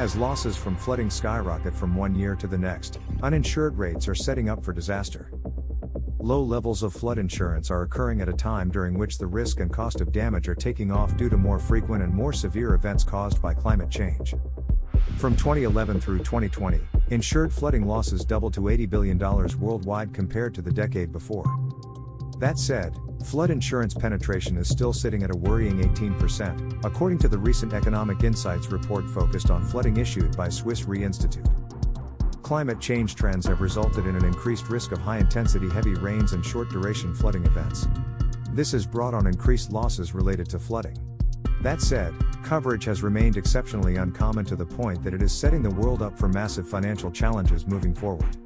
As losses from flooding skyrocket from one year to the next, uninsured rates are setting up for disaster. Low levels of flood insurance are occurring at a time during which the risk and cost of damage are taking off due to more frequent and more severe events caused by climate change. From 2011 through 2020, insured flooding losses doubled to $80 billion worldwide compared to the decade before. That said, flood insurance penetration is still sitting at a worrying 18%, according to the recent Economic Insights report focused on flooding issued by Swiss Re Institute. Climate change trends have resulted in an increased risk of high-intensity heavy rains and short-duration flooding events. This has brought on increased losses related to flooding. That said, coverage has remained exceptionally uncommon to the point that it is setting the world up for massive financial challenges moving forward.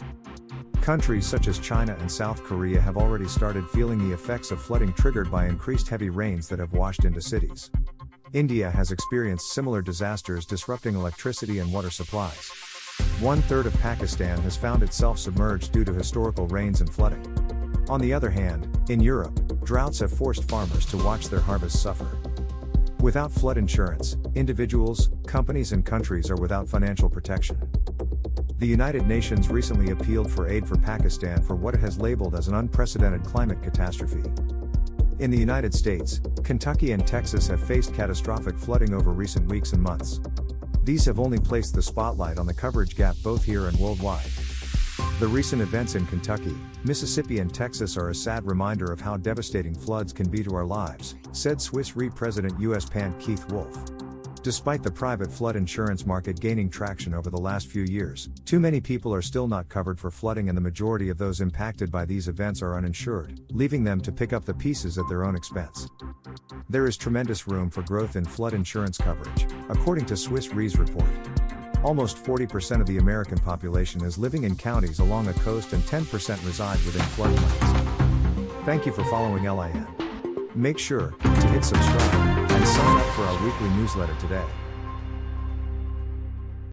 Countries such as China and South Korea have already started feeling the effects of flooding triggered by increased heavy rains that have washed into cities. India has experienced similar disasters disrupting electricity and water supplies. One-third of Pakistan has found itself submerged due to historical rains and flooding. On the other hand, in Europe, droughts have forced farmers to watch their harvests suffer. Without flood insurance, individuals, companies and countries are without financial protection. The United Nations recently appealed for aid for Pakistan for what it has labeled as an unprecedented climate catastrophe. In the United States, Kentucky and Texas have faced catastrophic flooding over recent weeks and months. These have only placed the spotlight on the coverage gap both here and worldwide. The recent events in Kentucky, Mississippi and Texas are a sad reminder of how devastating floods can be to our lives, said Swiss Re President US Pant Keith Wolf. Despite the private flood insurance market gaining traction over the last few years, too many people are still not covered for flooding and the majority of those impacted by these events are uninsured, leaving them to pick up the pieces at their own expense. There is tremendous room for growth in flood insurance coverage, according to Swiss Re's report. Almost 40% of the American population is living in counties along a coast and 10% reside within floodplains. Thank you for following LIN. Make sure to hit subscribe and sign up for our weekly newsletter today.